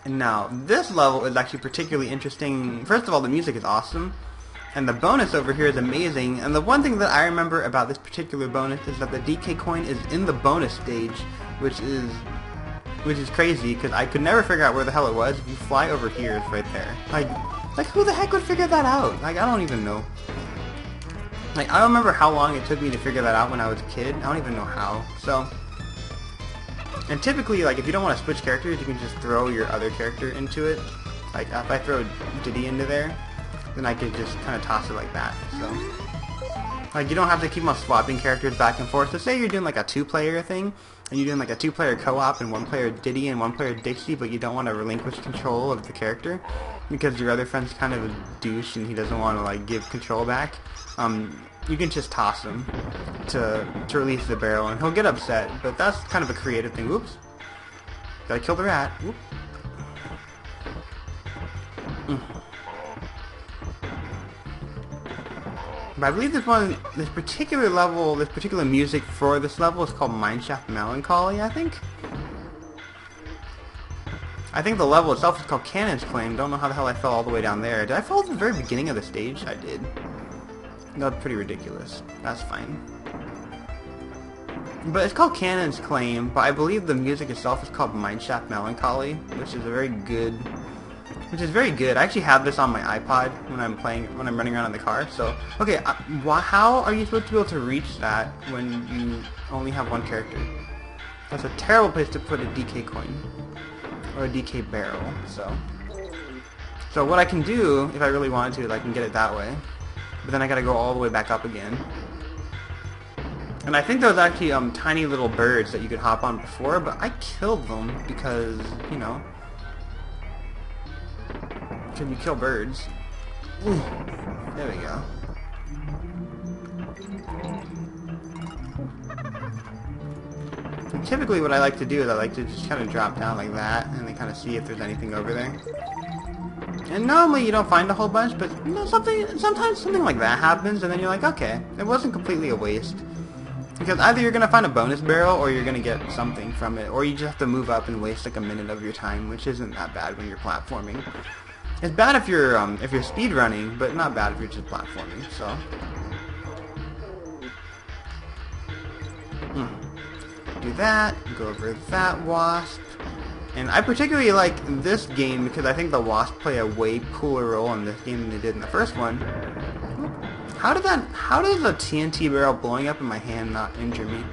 And now, this level is actually particularly interesting. First of all, the music is awesome, and the bonus over here is amazing. And the one thing that I remember about this particular bonus is that the DK coin is in the bonus stage, which is crazy, because I could never figure out where the hell it was. If you fly over here, it's right there. Like who the heck would figure that out? Like, I don't even know. Like, I don't remember how long it took me to figure that out when I was a kid. I don't even know how. So, and typically, like, if you don't want to switch characters, you can just throw your other character into it. Like, if I throw Diddy into there, then I can just kind of toss it like that. So, like, you don't have to keep on swapping characters back and forth. So say you're doing like a two-player thing, and you're doing like a two-player co-op, and one player Diddy and one player Dixie, but you don't want to relinquish control of the character because your other friend's kind of a douche and he doesn't want to like give control back. You can just toss him to release the barrel, and he'll get upset. But that's kind of a creative thing. Whoops! Gotta kill the rat. Whoop. But I believe this particular level, this particular music for this level is called Mineshaft Melancholy, I think. I think the level itself is called Cannon's Claim. Don't know how the hell I fell all the way down there. Did I fall at the very beginning of the stage? I did. That's pretty ridiculous. That's fine. But it's called Cannon's Claim, but I believe the music itself is called Mineshaft Melancholy, which is very good. I actually have this on my iPod when I'm running around in the car. So, okay, how are you supposed to be able to reach that when you only have one character? That's a terrible place to put a DK coin or a DK barrel. So what I can do, if I really wanted to, is I can get it that way. But then I gotta go all the way back up again. And I think there was actually tiny little birds that you could hop on before, but I killed them because, you know, can you kill birds? Ooh, there we go. And typically what I like to do is I like to just kind of drop down like that and then kind of see if there's anything over there. And normally you don't find a whole bunch, but you know, sometimes something like that happens, and then you're like, okay, it wasn't completely a waste. Because either you're gonna find a bonus barrel, or you're gonna get something from it, or you just have to move up and waste like a minute of your time, which isn't that bad when you're platforming. It's bad if you're speed running, but not bad if you're just platforming. So, do that. Go over that wasp. And I particularly like this game because I think the wasps play a way cooler role in this game than they did in the first one. How does a TNT barrel blowing up in my hand not injure me?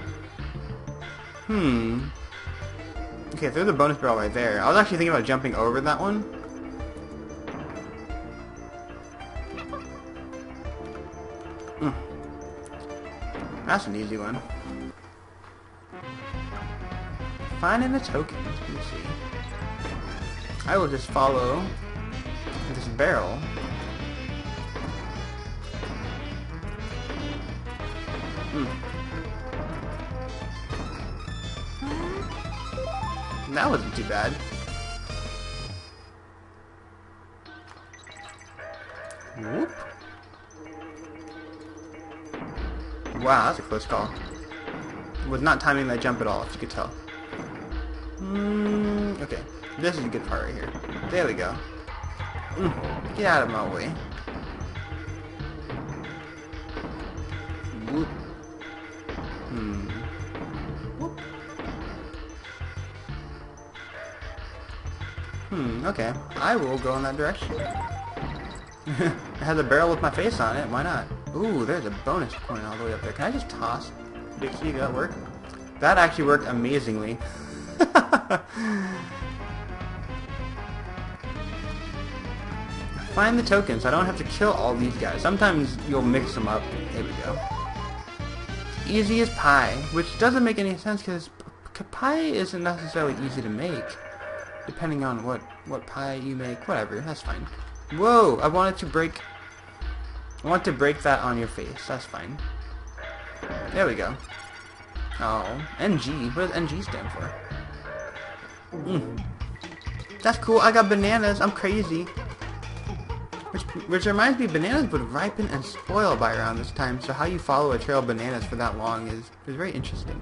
Okay, there's a bonus barrel right there. I was actually thinking about jumping over that one. That's an easy one. Finding the tokens. Let me see. I will just follow this barrel. That wasn't too bad. Whoop. Wow, that's a close call. Was not timing that jump at all, if you could tell. Okay, this is a good part right here. There we go. Get out of my way. Whoop. Whoop. Okay. I will go in that direction. It has a barrel with my face on it, why not? Ooh, there's a bonus coin all the way up there. Can I just toss Dixie? Did that work? That actually worked amazingly. Find the tokens. So I don't have to kill all these guys. Sometimes you'll mix them up. There we go. Easy as pie, which doesn't make any sense because pie isn't necessarily easy to make. Depending on what pie you make. Whatever, that's fine. Whoa! I want to break that on your face. That's fine. There we go. Oh, NG. What does NG stand for? That's cool. I got bananas. I'm crazy. Which reminds me, bananas would ripen and spoil by around this time. So how you follow a trail of bananas for that long is very interesting.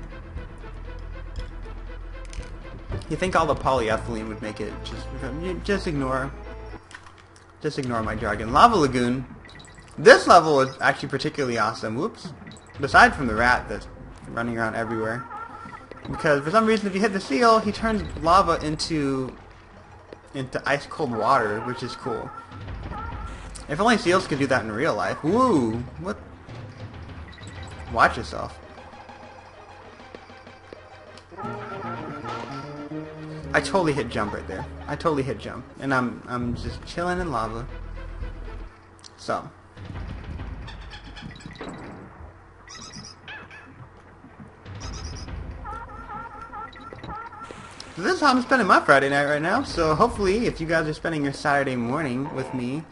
You think all the polyethylene would make it? Just ignore my jargon. Lava Lagoon. This level is actually particularly awesome. Whoops. Aside from the rat that's running around everywhere. Because for some reason if you hit the seal, he turns lava into ice cold water, which is cool. If only seals could do that in real life. Woo! What? Watch yourself. I totally hit jump right there. I totally hit jump. And I'm just chilling in lava. So this is how I'm spending my Friday night right now. So hopefully, if you guys are spending your Saturday morning with me,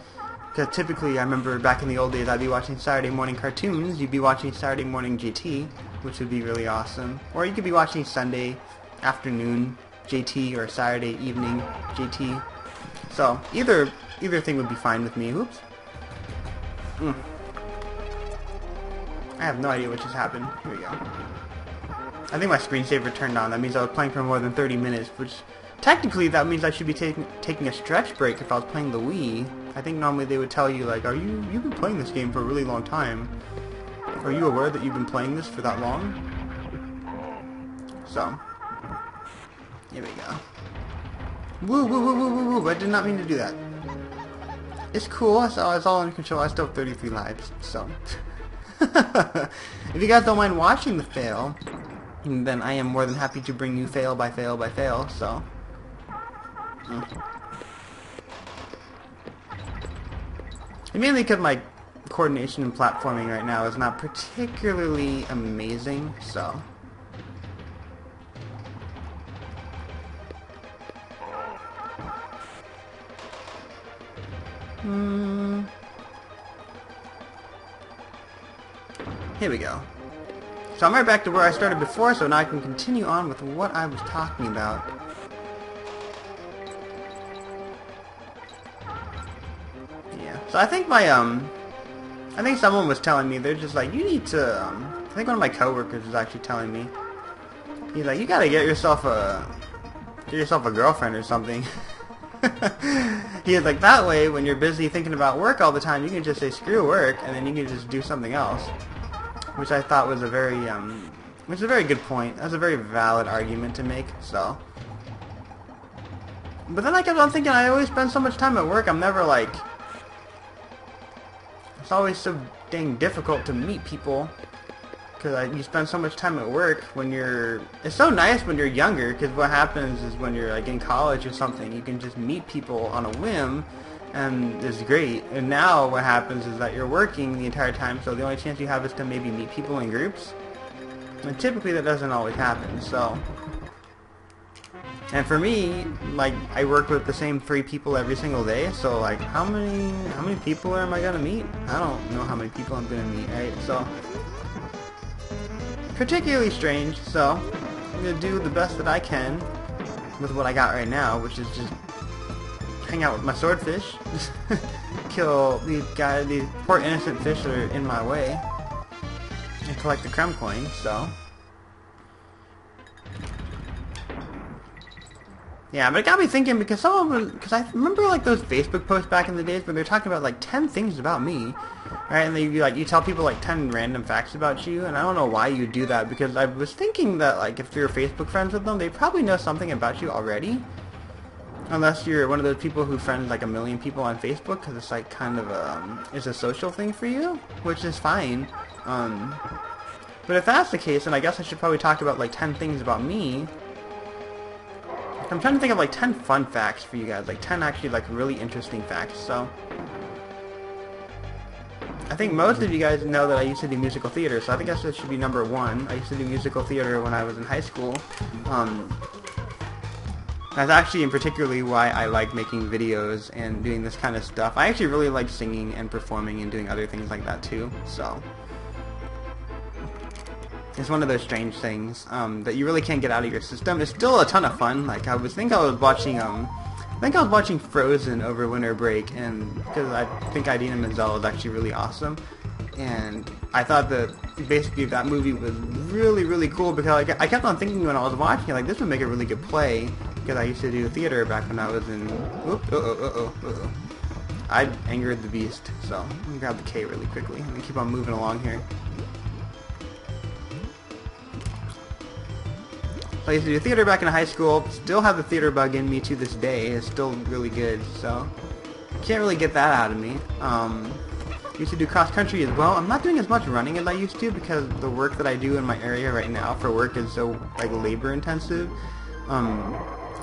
because typically I remember back in the old days I'd be watching Saturday morning cartoons, you'd be watching Saturday morning JT, which would be really awesome. Or you could be watching Sunday afternoon JT or Saturday evening JT. So either thing would be fine with me. Oops. I have no idea what just happened. Here we go. I think my screensaver turned on. That means I was playing for more than 30 minutes, which technically that means I should be taking a stretch break if I was playing the Wii. I think normally they would tell you like, you've been playing this game for a really long time. Are you aware that you've been playing this for that long? So, here we go. Woo, woo, woo, woo, woo, woo. I did not mean to do that. It's cool. It's all under control. I still have 33 lives, so. If you guys don't mind watching the fail, then I am more than happy to bring you fail by fail by fail, so. Mainly because my coordination and platforming right now is not particularly amazing, so. Here we go. So I'm right back to where I started before, so now I can continue on with what I was talking about. Yeah. So I think I think someone was telling me, they're just like, you need to, I think one of my coworkers was actually telling me, he's like, you gotta get yourself a girlfriend or something. He was like, that way, when you're busy thinking about work all the time, you can just say screw work, and then you can just do something else. Which I thought was a very good point. That's a very valid argument to make. So, but then I kept on thinking, I always spend so much time at work. I'm never like. It's always so dang difficult to meet people because you spend so much time at work when you're. It's so nice when you're younger because what happens is when you're like in college or something, you can just meet people on a whim. And it's great. And now what happens is that you're working the entire time, so the only chance you have is to maybe meet people in groups. And typically that doesn't always happen, so. And for me, like, I work with the same 3 people every single day, so like, how many people am I gonna meet? I don't know how many people I'm gonna meet, right? So, particularly strange, so I'm gonna do the best that I can with what I got right now, which is just hang out with my swordfish, kill these poor innocent fish that are in my way, and collect the crumb coin, so. Yeah, but it got me thinking because because I remember like those Facebook posts back in the days where they're talking about like 10 things about me, right? And you tell people like 10 random facts about you, and I don't know why you do that because I was thinking that like if you're Facebook friends with them, they probably know something about you already. Unless you're one of those people who friends like 1 million people on Facebook, because it's like kind of it's a social thing for you, which is fine. But if that's the case, then I guess I should probably talk about like 10 things about me. I'm trying to think of like 10 fun facts for you guys, like 10 actually like really interesting facts. So I think most of you guys know that I used to do musical theater, so I think that should be number 1. I used to do musical theater when I was in high school. That's actually particularly why I like making videos and doing this kind of stuff. I actually really like singing and performing and doing other things like that too, so. It's one of those strange things that you really can't get out of your system. It's still a ton of fun. Like I was watching Frozen over winter break, and because I think Idina Menzel is actually really awesome. and I thought that basically that movie was really, really cool because I kept on thinking when I was watching it, like, this would make a really good play, because I used to do theater back when I was in... I angered the beast, so I'm going to grab the K really quickly and keep on moving along here. So I used to do theater back in high school, still have the theater bug in me to this day, it's still really good, so can't really get that out of me. Used to do cross country as well. I'm not doing as much running as I used to because the work that I do in my area right now for work is so like labor intensive.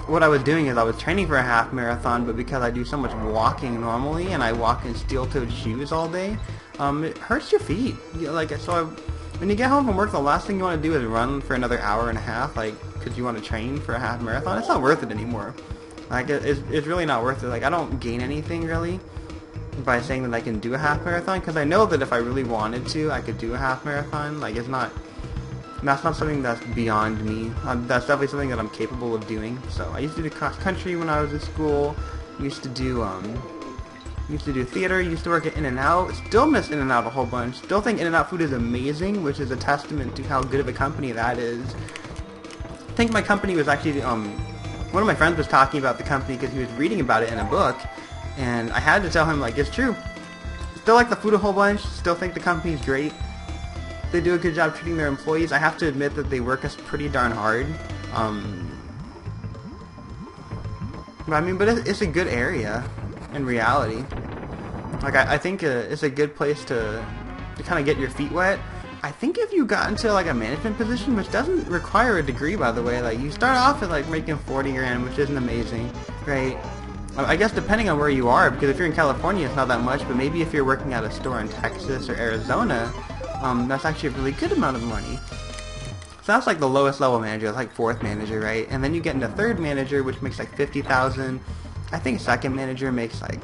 What I was doing is I was training for a half marathon, but because I do so much walking normally and I walk in steel-toed shoes all day, it hurts your feet. When you get home from work, the last thing you want to do is run for another hour and a half, like, because you want to train for a half marathon. It's not worth it anymore. Like, it's really not worth it. Like, I don't gain anything really by saying that I can do a half marathon, because I know that if I really wanted to, I could do a half marathon. Like, that's not something that's beyond me. That's definitely something that I'm capable of doing. So I used to do cross country when I was in school. Used to do theater. Used to work at In-N-Out. Still miss In-N-Out a whole bunch. Still think In-N-Out food is amazing, which is a testament to how good of a company that is. I think my company was actually one of my friends was talking about the company because he was reading about it in a book, and I had to tell him, like, it's true. Still like the food a whole bunch. Still think the company's great. They do a good job treating their employees. I have to admit that they work us pretty darn hard. But it's a good area in reality. Like, I think it's a good place to kind of get your feet wet. I think if you got into like a management position, which doesn't require a degree, by the way, like you start off at like making 40 grand, which isn't amazing, right? I guess depending on where you are, because if you're in California, it's not that much, but maybe if you're working at a store in Texas or Arizona, that's actually a really good amount of money. So that's like the lowest level manager, that's like fourth manager, right? And then you get into third manager, which makes like 50,000. I think second manager makes like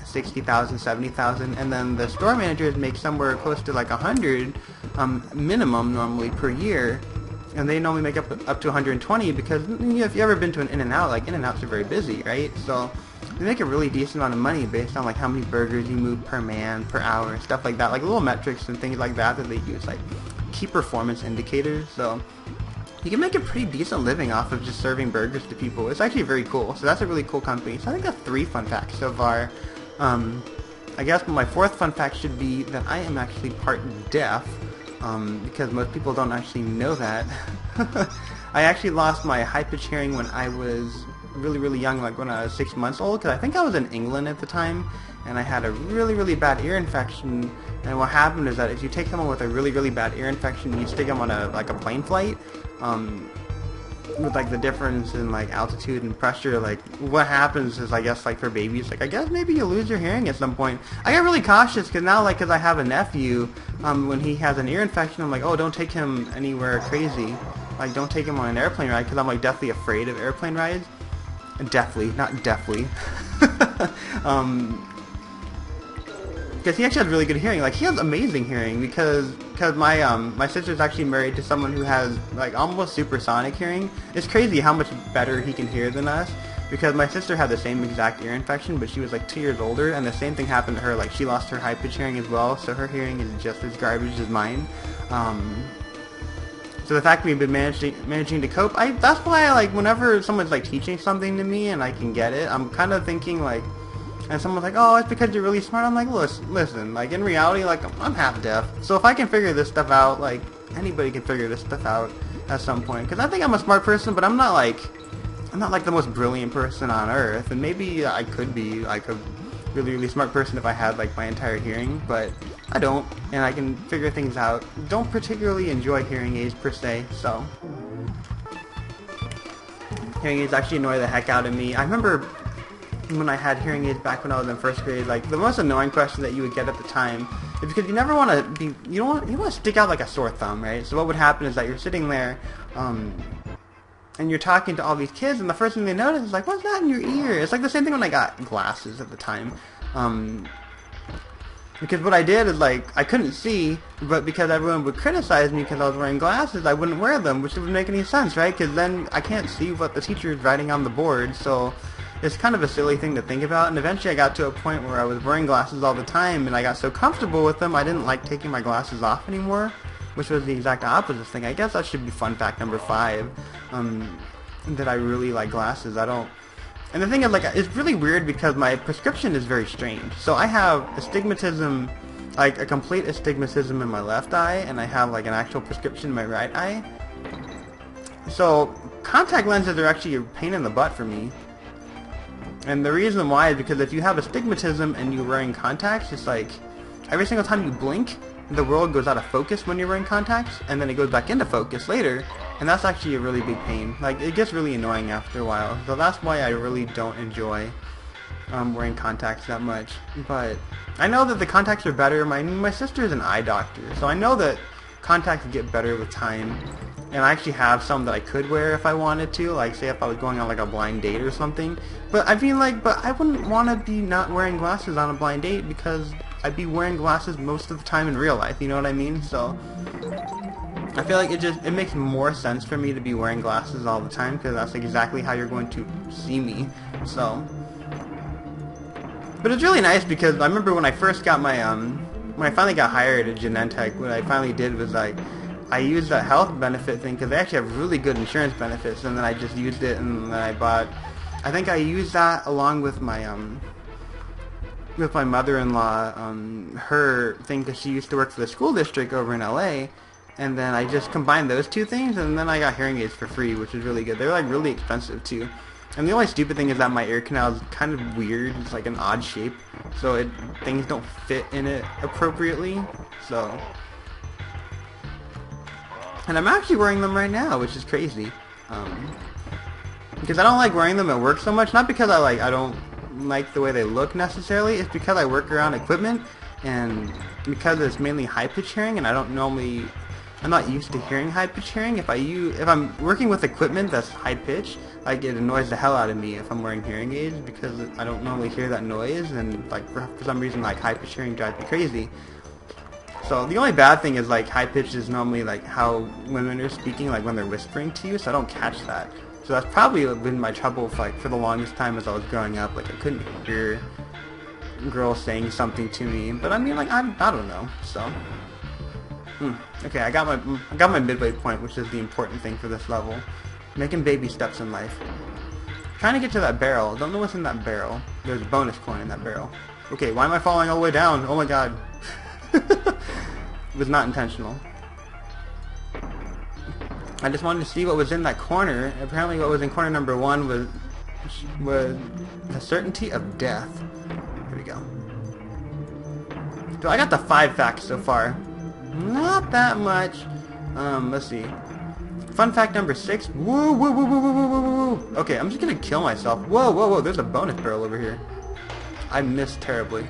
60,000, 70,000, and then the store managers make somewhere close to like 100 minimum normally per year, and they normally make up to 120 because, you know, if you've ever been to an In-N-Out, like In-N-Outs are very busy, right? So they make a really decent amount of money based on like how many burgers you move per man, per hour, stuff like that, like little metrics and things like that they use, like key performance indicators. So you can make a pretty decent living off of just serving burgers to people. It's actually very cool. So that's a really cool company. So I think that's 3 fun facts so far. I guess my 4th fun fact should be that I am actually part deaf, because most people don't actually know that. I actually lost my high-pitched hearing when I was really, really young, like when I was 6 months old, because I think I was in England at the time, and I had a really, really bad ear infection. And what happened is that if you take someone with a really, really bad ear infection, you stick them on a plane flight, with like the difference in like altitude and pressure, like what happens is, I guess, like for babies, like I guess maybe you lose your hearing at some point. I get really cautious because now, like, because I have a nephew, when he has an ear infection, I'm like, oh, don't take him anywhere crazy, like don't take him on an airplane ride, because I'm like deathly afraid of airplane rides. Deathly, not deathly. Because he actually has really good hearing. Like, he has amazing hearing because my sister's actually married to someone who has like almost supersonic hearing. It's crazy how much better he can hear than us, because my sister had the same exact ear infection, but she was like 2 years older, and the same thing happened to her. Like, she lost her high-pitched hearing as well, so her hearing is just as garbage as mine. So the fact we've been managing to cope, that's why I, like, whenever someone's like teaching something to me and I can get it, I'm kind of thinking like, and someone's like, oh, it's because you're really smart. I'm like, listen, like, in reality, like, I'm half deaf. So if I can figure this stuff out, like, anybody can figure this stuff out at some point. Because I think I'm a smart person, but I'm not like the most brilliant person on earth. And maybe I could be, like, a really, really smart person if I had, like, my entire hearing. But I don't, and I can figure things out. Don't particularly enjoy hearing aids, per se, so. Hearing aids actually annoy the heck out of me. I remember when I had hearing aids back when I was in 1st grade, like, the most annoying question that you would get at the time is because you never want to be, you don't want to stick out like a sore thumb, right? So what would happen is that you're sitting there, and you're talking to all these kids, and the first thing they notice is like, what's that in your ear? It's like the same thing when I got glasses at the time, because what I did is, like, I couldn't see, but because everyone would criticize me because I was wearing glasses, I wouldn't wear them, which wouldn't make any sense, right? Because then I can't see what the teacher is writing on the board, so it's kind of a silly thing to think about, and eventually I got to a point where I was wearing glasses all the time, and I got so comfortable with them I didn't like taking my glasses off anymore, which was the exact opposite thing. I guess that should be fun fact number 5, that I really like glasses. I don't... And the thing is, like, it's really weird because my prescription is very strange. So I have astigmatism, like a complete astigmatism in my left eye, and I have like an actual prescription in my right eye. So contact lenses are actually a pain in the butt for me. And the reason why is because if you have astigmatism and you're wearing contacts, it's like every single time you blink, the world goes out of focus when you're wearing contacts, and then it goes back into focus later, and that's actually a really big pain. Like, it gets really annoying after a while, so that's why I really don't enjoy wearing contacts that much. But I know that the contacts are better. My sister is an eye doctor, so I know that contacts get better with time, and I actually have some that I could wear if I wanted to, like say if I was going on like a blind date or something. But I mean, like, but I wouldn't want to be not wearing glasses on a blind date because I'd be wearing glasses most of the time in real life, you know what I mean? So I feel like it makes more sense for me to be wearing glasses all the time because that's exactly how you're going to see me. So, but it's really nice because I remember when I first got my when I finally got hired at Genentech, what I finally did was like I used that health benefit thing because they actually have really good insurance benefits, and then I just used it, and then I think I used that along with my mother-in-law, her thing, because she used to work for the school district over in LA, and then I just combined those two things, and then I got hearing aids for free, which is really good. They're like really expensive too. And the only stupid thing is that my ear canal is kind of weird. It's like an odd shape, so things don't fit in it appropriately. So, and I'm actually wearing them right now, which is crazy. Because I don't like wearing them at work so much. Not because I don't like the way they look necessarily. It's because I work around equipment, and because it's mainly high pitch hearing, and I'm not used to hearing high pitch hearing. If I'm working with equipment that's high pitch, like it annoys the hell out of me if I'm wearing hearing aids because I don't normally hear that noise, and like for some reason like high pitch hearing drives me crazy. So the only bad thing is like high pitch is normally like how women are speaking, like when they're whispering to you, so I don't catch that. So that's probably been my trouble for the longest time as I was growing up. Like I couldn't hear girls saying something to me, but I mean, like I don't know. So okay, I got my midway point, which is the important thing for this level. Making baby steps in life. Trying to get to that barrel. Don't know what's in that barrel. There's a bonus coin in that barrel. Okay, why am I falling all the way down? Oh my god. It was not intentional. I just wanted to see what was in that corner. Apparently what was in corner number 1 was the certainty of death. Here we go. So I got the 5 facts so far. Not that much. Let's see. Fun fact number 6. Woo, woo, woo, woo, woo, woo, woo, woo. Okay, I'm just gonna kill myself. Whoa, whoa, whoa, there's a bonus barrel over here. I missed terribly.